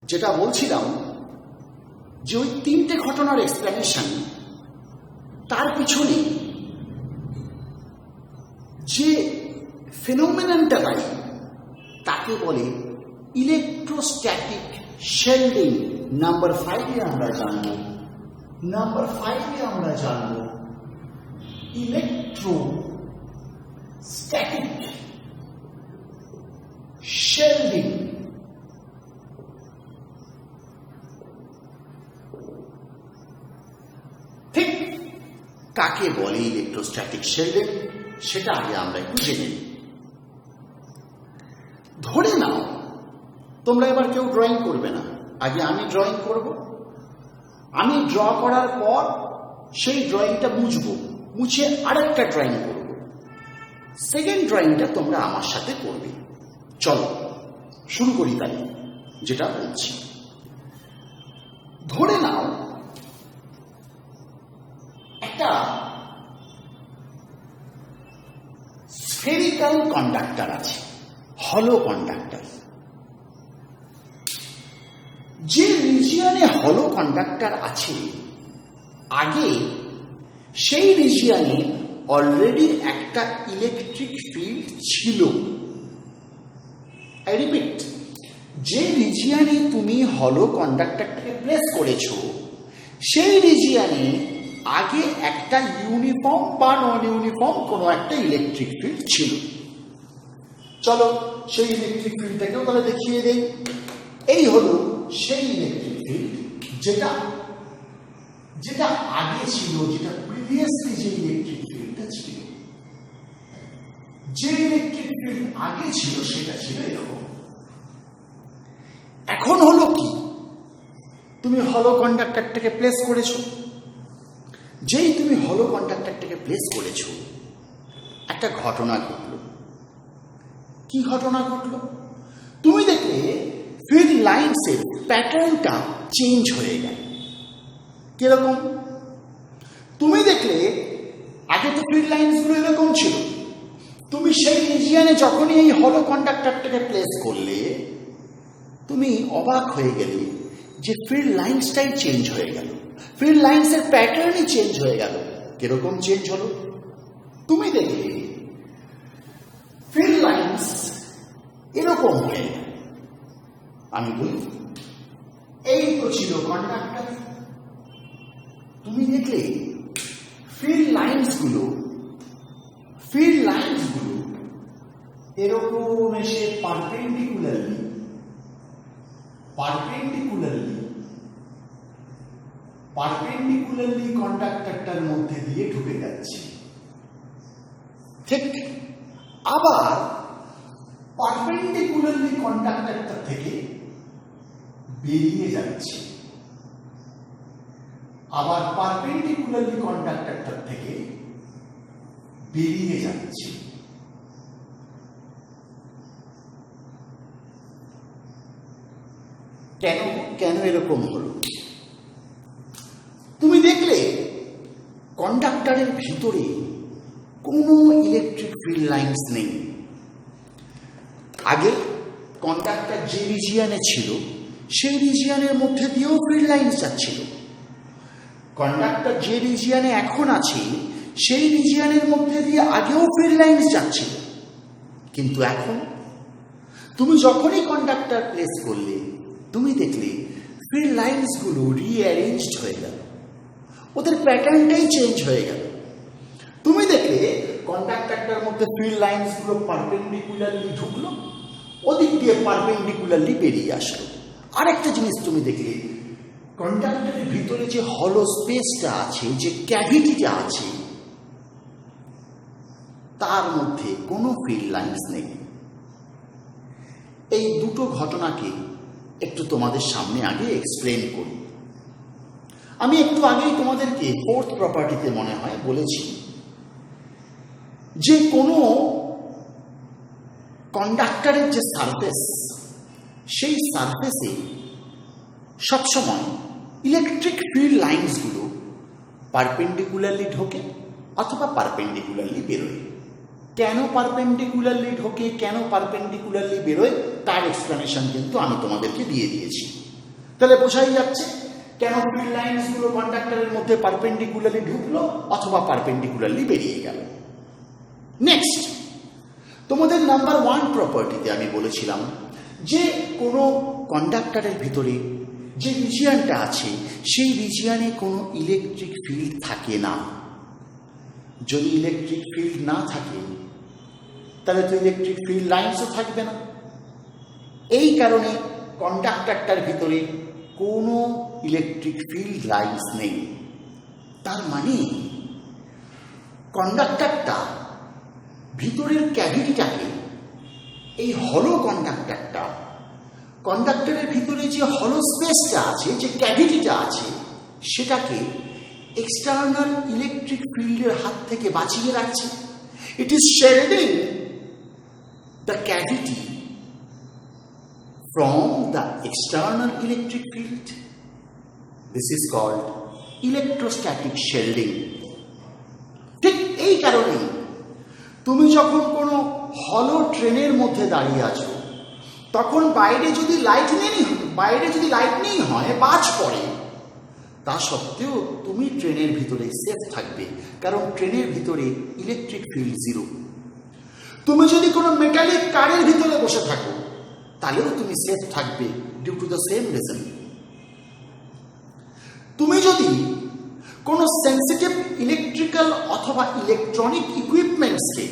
যেটা বলছিলাম যে ওই তিনটে ঘটনার এক্সপ্লেনেশন, তার পিছনে যে ফেনোমেননটা দাঁড়ি তাকে বলে ইলেকট্রোস্ট্যাটিক শেল্ডিং। নাম্বার 5-এ আমরা জানব ইলেকট্রোস্ট্যাটিক শেল্ডিং। ঠিক কাকে বলে ইলেকট্রোস্ট্যাটিক শেল্ডিং সেটা আগে আমরা একটু জেনে নিই। ধরে নাও তোমরা এবার কেউ ড্রয়িং করবে না, আগে আমি ড্রয়িং করব। আমি ড্র করার পর সেই ড্রয়িংটা মুছে আরেকটা ড্রয়িং করব। সেকেন্ড ড্রয়িংটা তোমরা আমার সাথে করবে। চলো শুরু করি তাহলে যেটা বলছি। ধরে নাও একটা স্ফেরিক্যাল কন্ডাক্টর আছে, হলো কন্ডাক্টর। যে রিজিয়নে হলো কন্ডাক্টর আছে, আগে সেই রিজিয়নে অলরেডি একটা ইলেকট্রিক ফিল্ড ছিল। আই রিপিট, যে রিজিয়নে তুমি হলো কন্ডাক্টরটাকে প্লেস করেছো, সেই রিজিয়নে আগে একটা ইউনিফর্ম বা নন ইউনিফর্ম কোনো একটা ইলেকট্রিক ফিল্ড ছিল। চলো সেই ইলেকট্রিক ফিল্ডটাকেও তাহলে দেখিয়ে দেই। এই হলো সেই ইলেকট্রিক ফিল্ড যেটা আগে ছিল, যেটা প্রিভিয়াসলি যে ইলেকট্রিক ফিল্ডটা ছিল। যে ইলেকট্রিক ফিল্ড আগে ছিল সেটা ছিল এরকম। এখন হলো কি, তুমি হলো কন্ডাক্টরটাকে প্লেস করেছো। যেই তুমি হলো কন্ডাক্টরটাকে প্লেস করেছো, একটা ঘটনা ঘটলো। কি ঘটনা ঘটলো? তুমি দেখলে ফিল্ড লাইনসের প্যাটার্নটা চেঞ্জ হয়ে গেল। কিরকম? তুমি দেখলে আগে তো ফিল্ড লাইনসগুলো এরকম ছিল। তুমি সেই রিজিয়নে যখনই এই হলো কন্ডাক্টরটাকে প্লেস করলে, তুমি অবাক হয়ে গেলে যে ফিল্ড লাইনসটাই চেঞ্জ হয়ে গেল, ফিল্ড লাইনসের প্যাটার্নই চেঞ্জ হয়ে গেল। কিরকম চেঞ্জ হলো? তুমি দেখলে ফিল্ড লাইনস এরকম হয়ে গেল। আমি বলি, এই তো ছিল কন্ডাক্টর। তুমি দেখলে ফিল্ড লাইনসগুলো এরকম এসে পারপেন্ডিকুলারলি কন্ডাক্টরটার মধ্যে দিয়ে ঢুকে যাচ্ছে। ঠিক আবার পারপেন্ডিকুলারলি কন্ডাক্টরটা থেকে বেরিয়ে যাচ্ছে, আবার পারপেন্ডিকুলারলি কন্ডাক্টরটা থেকে বেরিয়ে যাচ্ছে। কেন এরকম হলো? তুমি দেখলে কন্ডাক্টরের ভিতরে কোনো ইলেকট্রিক ফিল্ড লাইনস নেই। আগে কন্ডাক্টর যে রিজিয়নে ছিল, সেই রিজিয়নের মধ্যে দিয়েও ফিল্ড লাইনস যাচ্ছিল। কন্ডাক্টর যে রিজিয়নে এখন আছে, সেই রিজিয়নের মধ্যে দিয়ে আগেও ফিল্ড লাইনস যাচ্ছিল। কিন্তু এখন তুমি যখনই কন্ডাক্টর প্লেস করলে, তুমি দেখলে ফিল্ড লাইনসগুলো রিঅ্যারেঞ্জড হয়ে গেল, ওদের প্যাটার্নটাই চেঞ্জ হয়ে গেল। তুমি দেখলে কন্ডাক্টরটার মধ্যে ফিল্ড লাইনসগুলো পারপেন্ডিকুলারলি ঢুকলো, ওদিক দিয়ে পারপেন্ডিকুলারলি বেরিয়ে আসলো। আরেকটা জিনিস তুমি দেখলে, কন্ডাক্টরের ভিতরে যে হলো স্পেসটা আছে, যে ক্যাভিটিটা আছে, তার মধ্যে কোনো ফিল্ড লাইনস নেই। এই দুটো ঘটনাকে একটু তোমাদের সামনে আগে এক্সপ্লেন করি। আমি একটু আগেই তোমাদেরকে ফোর্থ প্রপার্টিতে মনে হয় বলেছি যে কোনো কন্ডাক্টরের যে সারফেস, সেই সারফেসে সবসময় ইলেকট্রিক ফিল্ড লাইনসগুলো পারপেন্ডিকুলারলি ঢোকে অথবা পারপেন্ডিকুলারলি বেরোয়। কেন পারপেন্ডিকুলারলি ঢোকে, কেন পারপেন্ডিকুলারলি বেরোয়, তার এক্সপ্লেনেশন কিন্তু আমি তোমাদেরকে দিয়ে দিয়েছি। তাহলে বোঝাই যাচ্ছে কেন ফিল্ড লাইন্স গুলো কন্ডাক্টরের মধ্যে পারপেন্ডিকুলারলি ঢুকলো অথবা পারপেন্ডিকুলারলি বেরিয়ে গেল। নেক্সট, তোমাদের নাম্বার 1 প্রপার্টিতে আমি বলেছিলাম যে কোনো কন্ডাক্টরের ভিতরে যে রিজিয়ানটা আছে সেই রিজিয়ানে কোনো ইলেকট্রিক ফিল্ড থাকে না। যদি ইলেকট্রিক ফিল্ড না থাকে তাহলে তো ইলেকট্রিক ফিল্ড লাইন্সও থাকবে না। এই কারণে কন্ডাক্টরটার ভিতরে কোনো ইলেকট্রিক ফিল্ড লাইন্স নেই। তার মানে কন্ডাক্টরটা ভিতরের ক্যাভিটিটাকে, এই হলো কন্ডাক্টরের ভিতরে যে হলো স্পেসটা আছে, যে ক্যাভিটিটা আছে, সেটাকে এক্সটার্নাল ইলেকট্রিক ফিল্ডের হাত থেকে বাঁচিয়ে রাখছে। It is shielding the cavity from the external electric field. This is called electrostatic shielding. ঠিক এই কারণে তুমি যখন কোনো হলো ট্রেনের মধ্যে দাঁড়িয়ে আছো তখন বাইরে যদি লাইটনিং হয়, বাজ পড়ে, তা সত্ত্বেও তুমি ট্রেনের ভিতরে সেফ থাকবে, কারণ ট্রেনের ভিতরে ইলেকট্রিক ফিল্ড জিরো। তুমি যদি কোনো মেটালিক কারের ভিতরে বসে থাকো তাহলেও তুমি সেফ থাকবে, due to the same reason. তুমি যদি কোনো সেন্সিটিভ ইলেকট্রিক্যাল অথবা ইলেকট্রনিক ইকুইপমেন্টসকে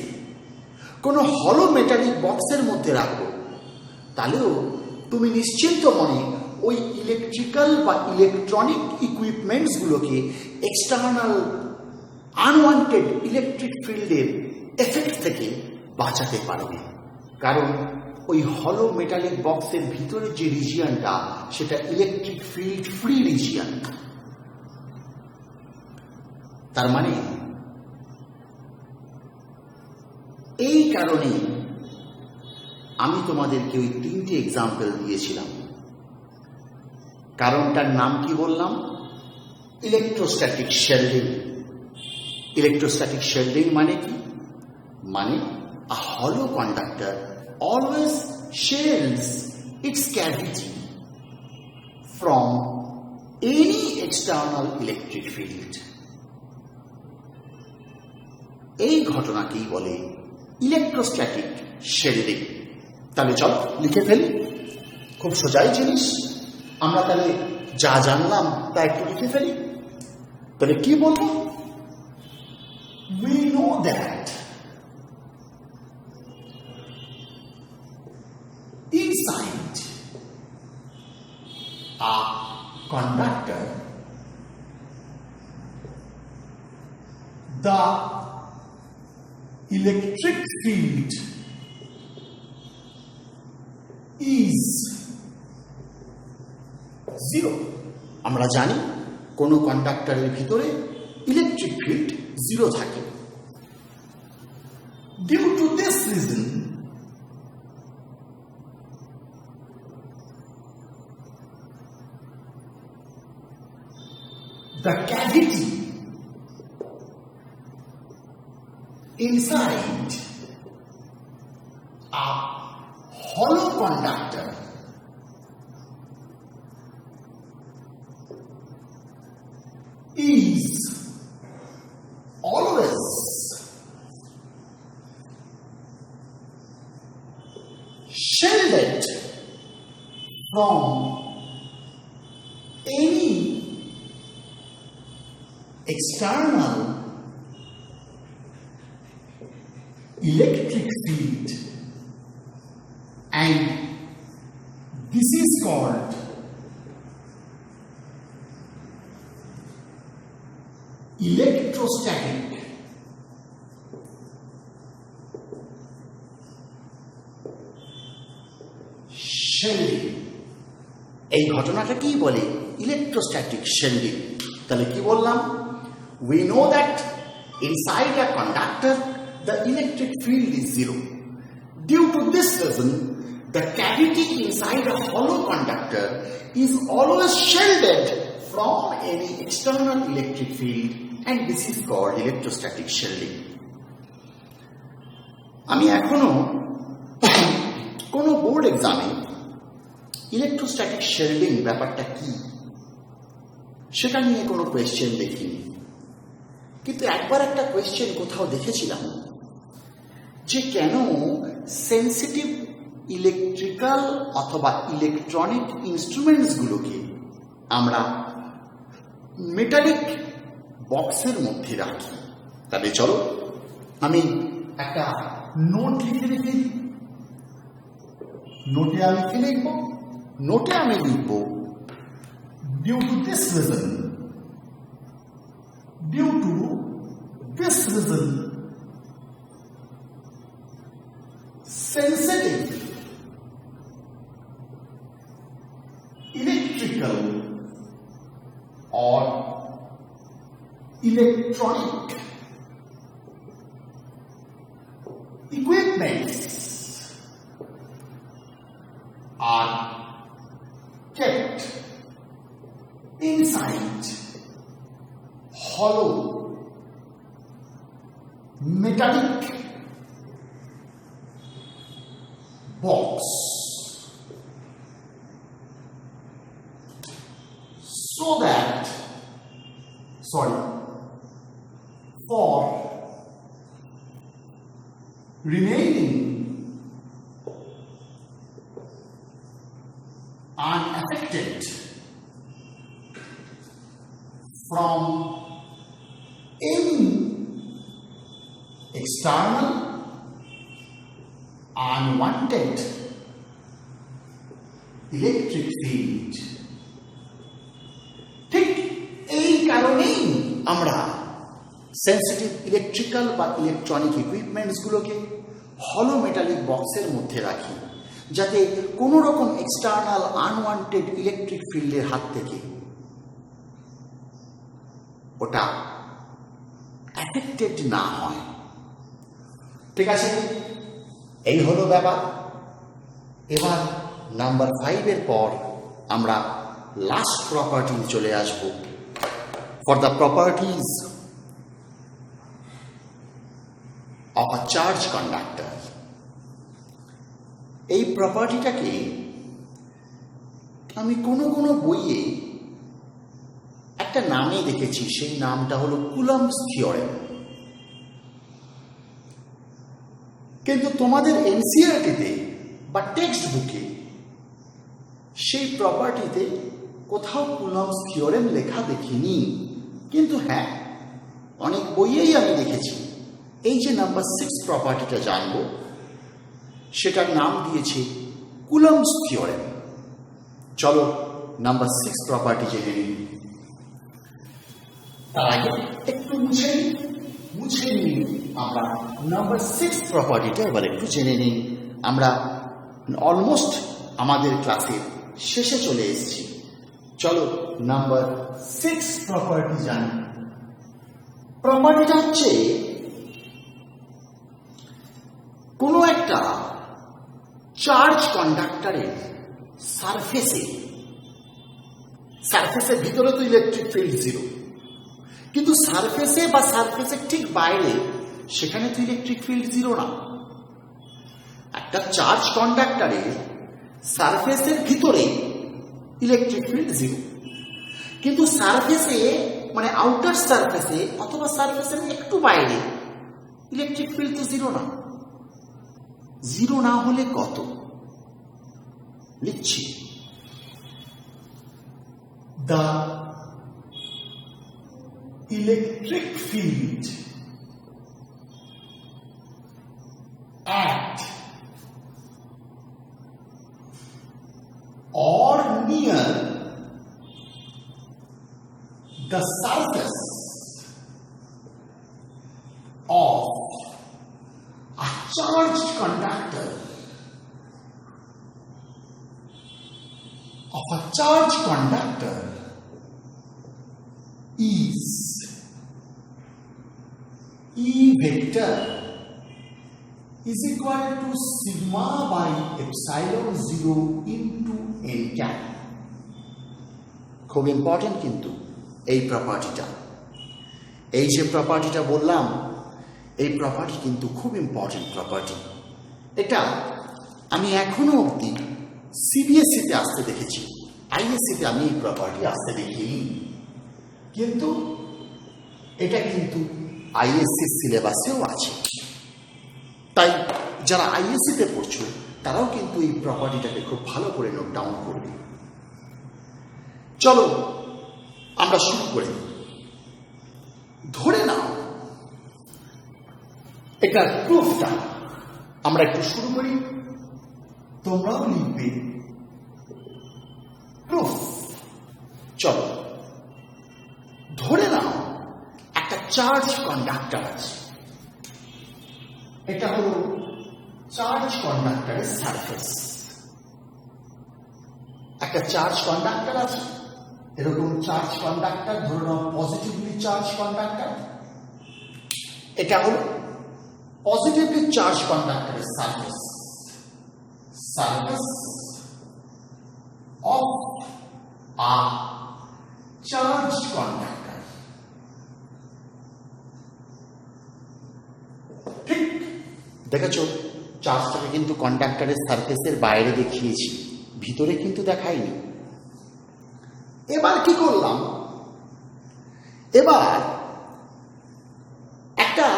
কোনো হলো মেটালিক বক্সের মধ্যে রাখো তাহলেও তুমি নিশ্চিন্ত মনে ওই ইলেকট্রিক্যাল বা ইলেকট্রনিক ইকুইপমেন্টসগুলোকে এক্সটার্নাল আনওয়ান্টেড ইলেকট্রিক ফিল্ডের এফেক্ট থেকে বাঁচাতে পারবে, কারণ ওই হলো মেটালিক বক্সের ভিতরে যে রিজিয়নটা সেটা ইলেকট্রিক ফিল্ড ফ্রি রিজিয়ন। তার মানে এই কারণে আমি তোমাদেরকে ওই 3টি এক্সাম্পল দিয়েছিলাম। কারণটার নাম কি বললাম? ইলেকট্রোস্ট্যাটিক শেল্ডিং। ইলেকট্রোস্ট্যাটিক শেল্ডিং মানে কি? মানে a hollow conductor always shields its cavity from any external electric field. এই ঘটনাকেই বলে ইলেকট্রোস্ট্যাটিক শেল্ডিং। তাহলে চল লিখে ফেলি, খুব সোজাই জিনিস। আমরা তাহলে যা জানলাম তা একটু লিখে ফেলি। তাহলে কি বলবো? We know that inside a conductor, the electric field is zero. আমরা জানি কোন কন্ডাক্টরের ভিতরে ইলেকট্রিক ফিল্ড জিরো থাকে। Due to this reason the cavity inside a hollow conductor is always shielded from any external electric field, and this is called electrostatic shielding। এই ঘটনাটা কি বলে? ইলেকট্রোস্ট্যাটিক শেল্ডিং। তাহলে কি বললাম? We know that inside a conductor the electric field is zero. Due to this reason, the cavity inside a hollow conductor is always shielded from any external electric field, and this is called electrostatic shielding. আমি এখনো কোনো board এক্সামে electrostatic শেল্ডিং ব্যাপারটা কি সেটা নিয়ে কোনো question দেখিনি, কিন্তু একবার একটা কোয়েশ্চেন কোথাও দেখেছিলাম যে কেন সেন্সিটিভ ইলেকট্রিক্যাল অথবা ইলেকট্রনিক ইনস্ট্রুমেন্টসগুলোকে আমরা মেটালিক বক্সের মধ্যে রাখি। তাহলে চলো আমি একটা নোট লিখে রেখে দিই। নোটে আমি কি লিখব? নোটে আমি লিখব due to this reason sensitive electrical or electronic equipments are kept inside hollow metallic box for remaining unaffected from any external unwanted electric field। ঠিক এই কারণেই আমরা সেন্সিটিভ ইলেকট্রিক্যাল বা ইলেকট্রনিক ইকুইপমেন্টসগুলোকে হলো মেটালিক বক্সের মধ্যে রাখি, যাতে কোনো রকম এক্সটার্নাল আনওয়ান্টেড ইলেকট্রিক ফিল্ডের হাত থেকে ওটা অ্যাফেক্টেড না হয়। ঠিক আছে, এই হলো ব্যাপার। এবার নাম্বার 5-এর পর আমরা লাস্ট প্রপার্টি চলে আসব। For the properties of a charge conductor. এই প্রপার্টিটাকে আমি কোনো কোনো বইয়ে একটা নামে দেখেছি, সেই নামটা হলো কুলম্বস থিওরেম। কিন্তু তোমাদের এনসিইআরটিতে বা টেক্সট বুকে সেই প্রপার্টিতে কোথাও কুলম্বস থিওরেম লেখা দেখিনি, কিন্তু হ্যাঁ অনেক বইয়েই আমি দেখেছি। এই যে নাম্বার 6 প্রপার্টিটা জানবো, সেটার নাম দিয়েছে কুলম্বস থিওরেম। চলো নাম্বার 6 প্রপার্টি জেনে নিই। তার আগে একটু মুছে নিই আমরা নাম্বার 6 প্রপার্টিটা এবার একটু জেনে নিই। আমরা অলমোস্ট আমাদের ক্লাসের শেষে চলে এসেছি। চলো নাম্বার 6 প্রপার্টি জানি। প্রপার্টিটা হচ্ছে কোনো একটা চার্জ কন্ডাক্টরের সারফেসের ভিতরে তো ইলেকট্রিক ফিল্ড জিরো, কিন্তু সারফেসে বা সারফেসের ঠিক বাইরে সেখানে তো ইলেকট্রিক ফিল্ড জিরো না। একটা চার্জ কন্ডাক্টরের সারফেসের ভিতরে ইলেকট্রিক ফিল্ড জিরো, কিন্তু সারফেসে মানে আউটার সারফেসে অথবা সারফেসের একটু বাইরে ইলেকট্রিক ফিল্ড তো জিরো না। জিরো না হলে কত লিখছি, the electric field at or near the surface of a charged conductor is E vector is equal to sigma by epsilon 0 into n cap। খুব ইম্পর্টেন্ট কিন্তু এই প্রপার্টিটা, এই যে প্রপার্টিটা বললাম, এই প্রপার্টি কিন্তু খুব ইম্পর্টেন্ট প্রপার্টি। এটা আমি এখনো অবধি সিবিএসইতে আসতে দেখেছি, আইএসসিতে আমি এই প্রপার্টি আসতে দেখিনি। কিন্তু এটা কিন্তু আইএসসির সিলেবাসেও আছে। তাই যারা আইএসসিতে পড়ছো তারাও কিন্তু এই প্রপার্টিটাকে খুব ভালো করে নোট ডাউন করবে। চলো আমরা শুরু করে দিই। ধরে নাও এটার প্রুফটা আমরা একটু শুরু করি, তোমরাও লিখবে প্রুফ। চলো, ধরে নাও একটা চার্জ কন্ডাক্টর আছে। এটা হলো চার্জ কন্ডাক্টরের সারফেস। একটা চার্জ কন্ডাক্টর আছে, এরকম চার্জ কন্ডাক্টর, ধরে নাও পজিটিভলি চার্জ কন্ডাক্টর। এটা হলো পজিটিভলি চার্জ কন্ডাক্টরের surface, surface of a charge conductor. ঠিক দেখেছো, চার্জটাকে কিন্তু কন্ডাক্টরের সারফেসের বাইরে দেখিয়েছি, ভিতরে কিন্তু দেখাইনি। এবার কি করলাম, এবার একটা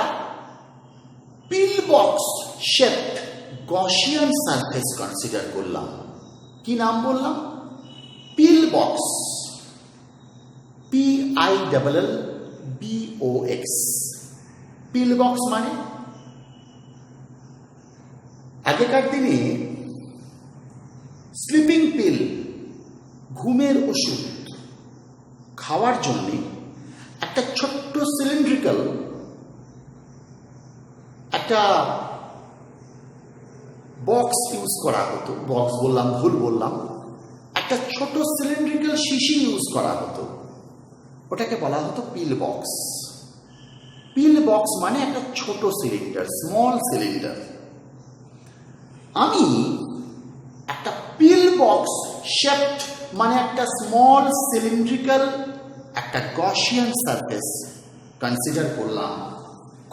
pillbox shaped Gaussian surface consider করলাম। কি নাম বললাম? Pillbox, PILLBOX। Pillbox মানে আগেকার দিনে স্লিপিং পিল, ঘুমের ওষুধ খাওয়ার জন্য একটা ছোট্ট সিলিন্ড্রিক্যাল একটা বক্স ইউজ করা হতো। বক্স বললাম, ভুল বললাম, একটা ছোট সিলিন্ড্রিক্যাল শিশি ইউজ করা হতো, ওটাকে বলা হতো পিল বক্স। পিল বক্স মানে একটা ছোট সিলিন্ডার, স্মল সিলিন্ডার। আমি একটা পিল বক্স শেপড মানে একটা স্মল সিলিন্ড্রিক্যাল একটা গসিয়ান সারফেস কনসিডার করলাম।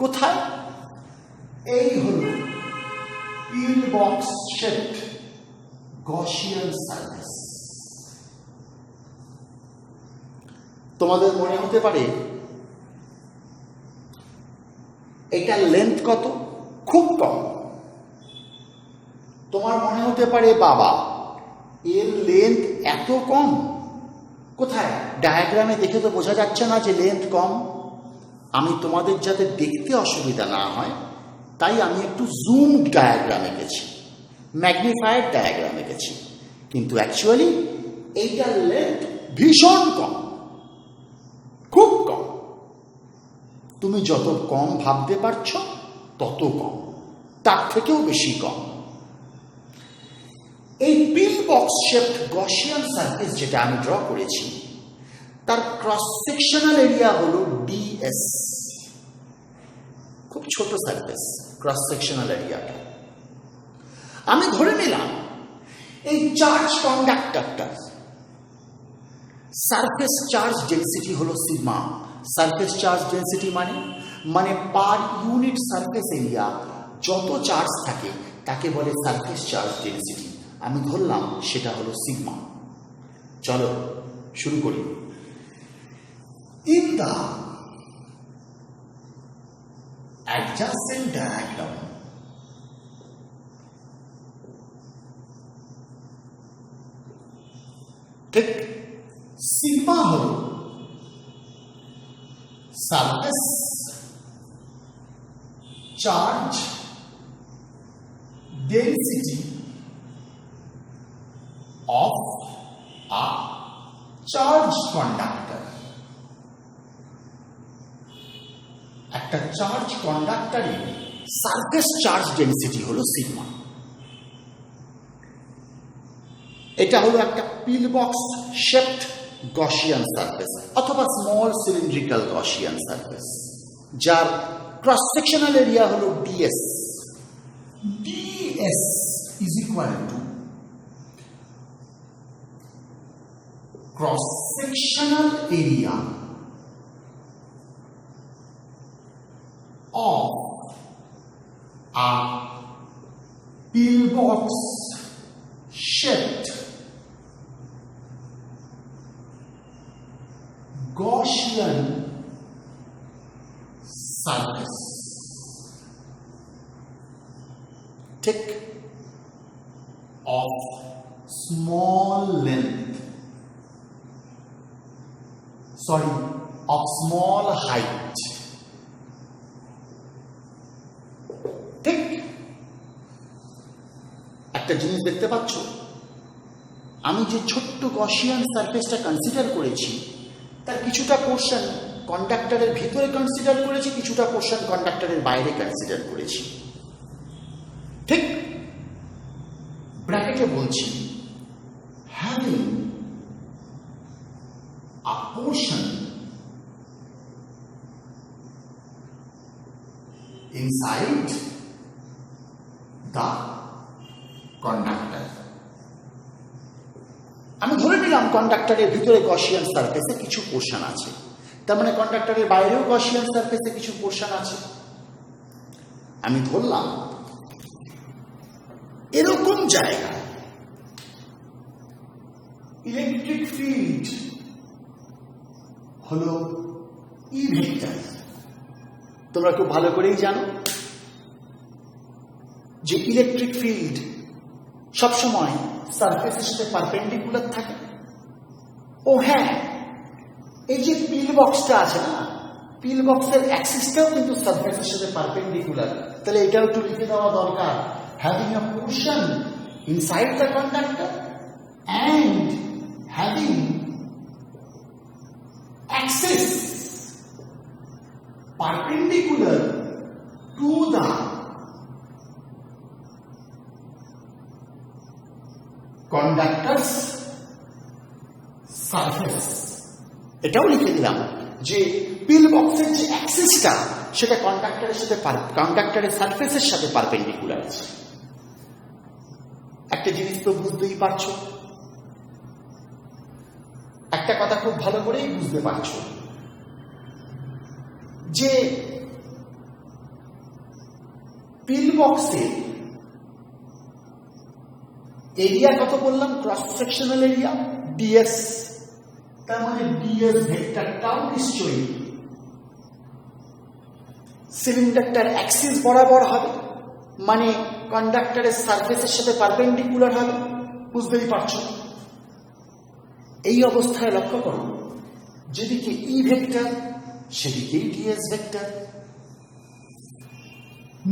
কোথায়? এই হলো পিল বক্স শেপড গসিয়ান সারফেস। তোমাদের মনে হতে পারে এটার লেন্থ কত? খুব কম। তোমার মনে হতে পারে বাবা এর লেন্থ এত কম, কোথায়? ডায়াগ্রামে দেখে তো বোঝা যাচ্ছে না যে লেন্থ কম। আমি তোমাদের যাতে দেখতে অসুবিধা না হয় তাই আমি একটু জুম ডায়াগ্রাম এঁকেছি, ম্যাগনিফায়ার ডায়াগ্রাম এঁকেছি, কিন্তু অ্যাকচুয়ালি এইটার লেন্থ ভীষণ কম, খুব কম। তুমি যত কম ভাবতে পারছো তত কম, তার থেকেও বেশি কম। এই pillbox shaped Gaussian surface যেটা আমি ড্র করেছি তার ক্রস সেকশনাল এরিয়া হলো DS। খুব ছোট সারফেস, ক্রস সেকশনাল এরিয়াটা। আমি ধরে নিলাম এই চার্জ কন্ডাক্টরটার সারফেস চার্জ ডেন্সিটি হলো সিগমা। সারফেস চার্জ ডেন্সিটি মানে পার ইউনিট সারফেস এরিয়া যত চার্জ থাকে তাকে বলে সারফেস চার্জ ডেন্সিটি। আমি ধরলাম সেটা হলো সিগমা। চলো শুরু করি। ইন দা adjacent diagram ঠিক সিগমা হল surface charge density of a charge conductor। একটা চার্জ কন্ডাক্টরের সারফেস চার্জ ডেন্সিটি হলো সিগমা। এটা হলো একটা pillbox shaped Gaussian surface অথবা স্মল সিলিন্ড্রিক্যাল গসিয়ান সারফেস, যার ক্রস সেকশনাল এরিয়া হলো DS। DS is equal to cross sectional area of a pillbox shaped Gaussian surface, ঠিক, of small length, sorry, of small height, ঠিক। একটা জিনিস দেখতে পাচ্ছ, আমি যে ছোট্ট গসিয়ান সারফেসটা কনসিডার করেছি তার কিছুটা পোর্শন কন্ডাক্টরের ভিতরে কনসিডার করেছি, কিছুটা পোর্শন কন্ডাক্টরের বাইরে কনসিডার করেছি, ঠিক। ব্র্যাকেটে বলছি having a portion inside the conductor, আমি ধরে নিলাম কন্ডাক্টরের ভিতরে গসিয়ান সারফেসে কিছু পোর্শন আছে, তার মানে কন্ডাক্টরের বাইরেও গসিয়ান সারফেসে কিছু পোর্শন আছে। আমি ধরলাম এরকম জায়গায় ইলেকট্রিক ফিল্ড হলো ই ভেক্টর। তোমরা খুব ভালো করেই জানো যে ইলেকট্রিক ফিল্ড সবসময় সারফেসের সাথে পারপেন্ডিকুলার থাকে। ও হ্যাঁ, এই যে পিল বক্সটা আছে না, পিল বক্সের অ্যাক্সিসটাও কিন্তু সারফেসের সাথে পারপেন্ডিকুলার, তাহলে এটাও একটু লিখে দেওয়া দরকার। having a portion inside the conductor and having axis perpendicular to the conductor's surface, এটাও লিখে দিলাম যে পিল বক্সের যে অ্যাক্সিসটা সেটা কন্ডাক্টরের সারফেসের সাথে পারপেন্ডিকুলার আছে। একটা জিনিস তো বুঝতেই পারছো, একটা কথা খুব ভালো করেই বুঝতে পারছো যে পিল বক্সে এরিয়া কত বললাম, ক্রস সেকশনাল এরিয়া ডিএস, তার মানে ডিএস ভেক্টরটাও নিশ্চয়ই সিলিন্ডারটার অ্যাক্সিস বরাবর হবে, মানে কন্ডাক্টরের সারফেসের সাথে পারপেন্ডিকুলার হবে। বুঝতেই পারছো। এই অবস্থায় লক্ষ্য করো, যেদিকে ই ভেক্টর সেদিকেই DS vector.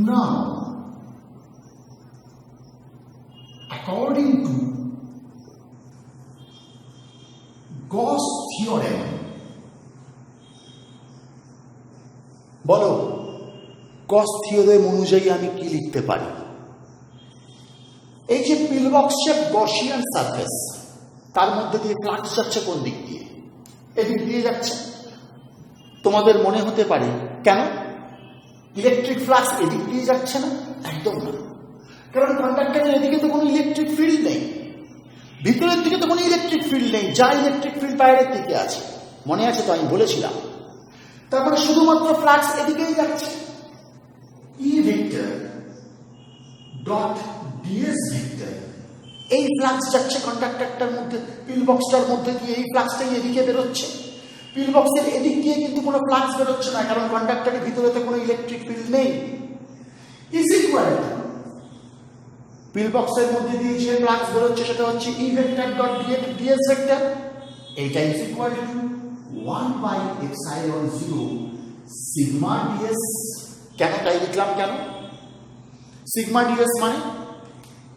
Now according to Gauss theorem, বলো গস থিওরেম অনুযায়ী আমি কি লিখতে পারি? এই যে পিলবক্স শেপ গসিয়ান সারফেস, তার মধ্যে দিয়ে ফ্লাক্স যাচ্ছে কোন দিক দিয়ে? এদিক দিয়ে যাচ্ছে। তোমাদের মনে হতে পারে কেন ইলেকট্রিক ফ্লাক্স এদিক দিয়ে যাচ্ছে না? একদম না, কারণ কন্ডাক্টরের এদিকে তো কোনো ইলেকট্রিক ফিল্ড নেই, ভিতরের দিকে তো কোনো ইলেকট্রিক ফিল্ড নেই, যা ইলেকট্রিক ফিল্ড বাইরের দিকে আছে। মনে আছে তো, আমি বলেছিলাম। তারপরে শুধুমাত্র ফ্লাক্স এদিকেই যাচ্ছে। ই ভেক্টর ডট ডিএস ভেক্টর, এই ফ্লাক্স যাচ্ছে কন্ডাক্টরটার মধ্যে, পিল বক্সটার মধ্যে দিয়ে এই ফ্লাক্সটাই এদিকে বেরোচ্ছে। পিল বক্সের এদিক দিয়ে কিন্তু কোনো ফ্লাক্স বেরোচ্ছে না, কারণ কন্ডাক্টরের ভিতরে তো কোনো ইলেকট্রিক ফিল্ড নেই। ইজ ইকুয়াল টু পিল বক্সের মধ্যে দিয়ে যে ফ্লাক্স বেরোচ্ছে সেটা হচ্ছে E vector dot DS vector, এইটা is equal to 1/ε0 sigma DS. কেন তাই লিখলাম? কেন সিগমা ডিএস? মানে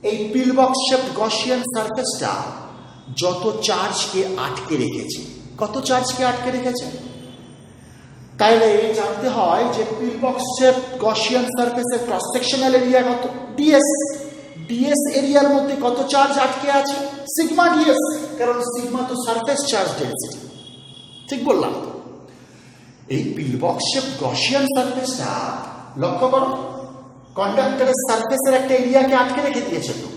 এই পিল বক্স শেপ গসিয়ান সারফেসটা যত চার্জকে আটকে রেখেছে, কত চার্জকে আটকে রেখেছে, তাইলে জানতে হয় যে পিল বক্স শেপ গসিয়ান সারফেসের ক্রস সেকশনাল এরিয়া কত? ডিএস। ডিএস এরিয়ার মধ্যে কত চার্জ আটকে আছে? সিগমা ডিএস, কারণ সিগমা তো সারফেস চার্জ ডেন্সিটি। ঠিক বললাম? এই পিল বক্স শেপ গসিয়ান সারফেসটা লক্ষ্য করো, কন্ডাক্টরের সারফেসের একটা এরিয়াকে আটকে রেখে দিয়েছে। তো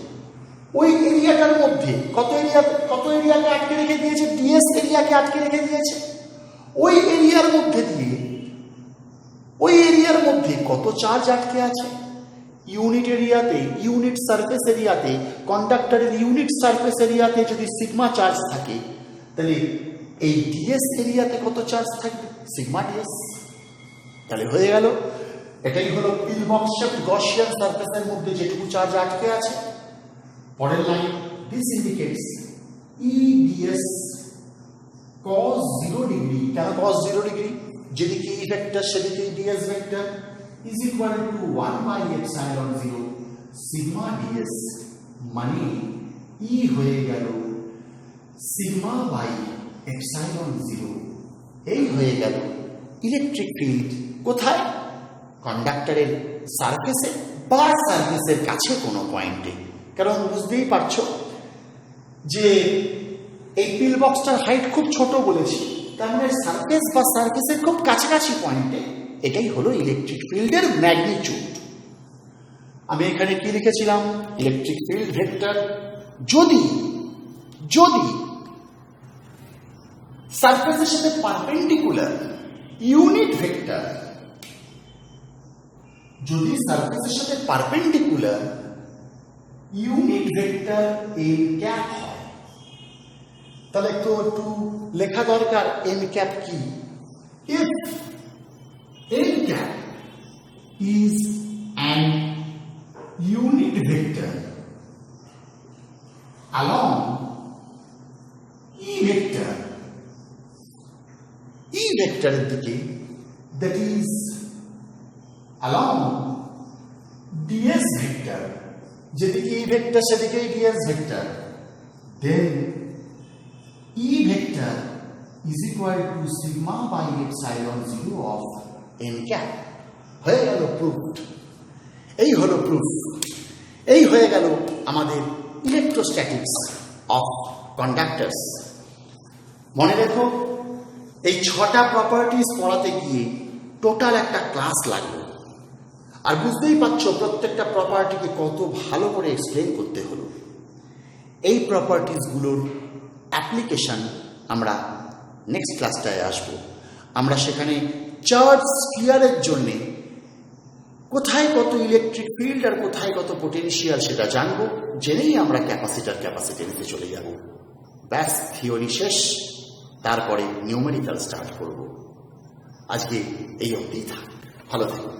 ওই এরিয়াটার মধ্যে কত এরিয়াকে আটকে রেখে দিয়েছে? ডিএস এরিয়াকে আটকে রেখে দিয়েছে। ওই এরিয়ার মধ্যে কত চার্জ আটকে আছে? ইউনিট এরিয়াতে, ইউনিট সারফেস এরিয়াতে, কন্ডাক্টরের ইউনিট সারফেস এরিয়াতে যদি সিগমা চার্জ থাকে, তাহলে এই ডিএস এরিয়াতে কত চার্জ থাকবে, সিগমা ডিএস। তাহলে হয়ে গেল, এটাই হলো পিল বক্স শেপড গসিয়ান সারফেসের মধ্যে যেটুকু চার্জ আটকে আছে। পরের line, this indicates EDS cos 0 degree. কেন cos 0 ডিগ্রি? যেদিকে ই ভেক্টর সেদিকে DS vector is equal to 1 by epsilon 0 sigma DS, মানে ই হয়ে গেল সিগমা বাই এপসাইলন 0। এই হয়ে গেল ইলেকট্রিক ফিল্ড। কোথায়? কন্ডাক্টরের সারফেসে বা সারফেসের কাছে কোনো পয়েন্টে। কারণ বুঝতেই পারছো যে এই পিল বক্সটার হাইট খুব ছোট বলেছি, তার মানে সারফেস বা সারফেসের খুব কাছাকাছি পয়েন্টে এটাই হলো ইলেকট্রিক ফিল্ডের ম্যাগনিটিউড। আমি এখানে কি লিখেছিলাম? ইলেকট্রিক ফিল্ড ভেক্টর যদি সারফেসের সাথে পারপেন্ডিকুলার ইউনিট ভেক্টর, যদি সারফেসের সাথে perpendicular unit vector N cap হয়, তাহলে একটু লেখা দরকার এন ক্যাপ কি। If N cap is an unit vector along E ভেক্টরের দিকে, that is along ds vector, যেদিকে E ভেক্টর সেদিকেই ds vector, then E vector is equal to sigma by epsilon 0 of n cap। হয়ে গেল proofed. এই হলো proof. এই হয়ে গেল আমাদের ইলেকট্রোস্ট্যাটিক্স অফ কন্ডাক্টরস। মনে রেখো, এই 6টা প্রপার্টিজ পড়াতে গিয়ে টোটাল একটা ক্লাস লাগবে। আর বুঝতেই পারছো প্রত্যেকটা প্রপার্টিকে কত ভালো করে এক্সপ্লেন করতে হলো। এই প্রপার্টিজগুলোর অ্যাপ্লিকেশন আমরা নেক্সট ক্লাসটায় আসব। আমরা সেখানে চার্জ স্ফিয়ারের জন্যে কোথায় কত ইলেকট্রিক ফিল্ড আর কোথায় কত পোটেনশিয়াল সেটা জানবো। জেনেই আমরা ক্যাপাসিটিতে চলে যাব। ব্যাস, থিওরি শেষ। তারপরে নিউমেরিক্যাল স্টার্ট করব। আজকে এই অবধিই থাক। ভালো থাকুন।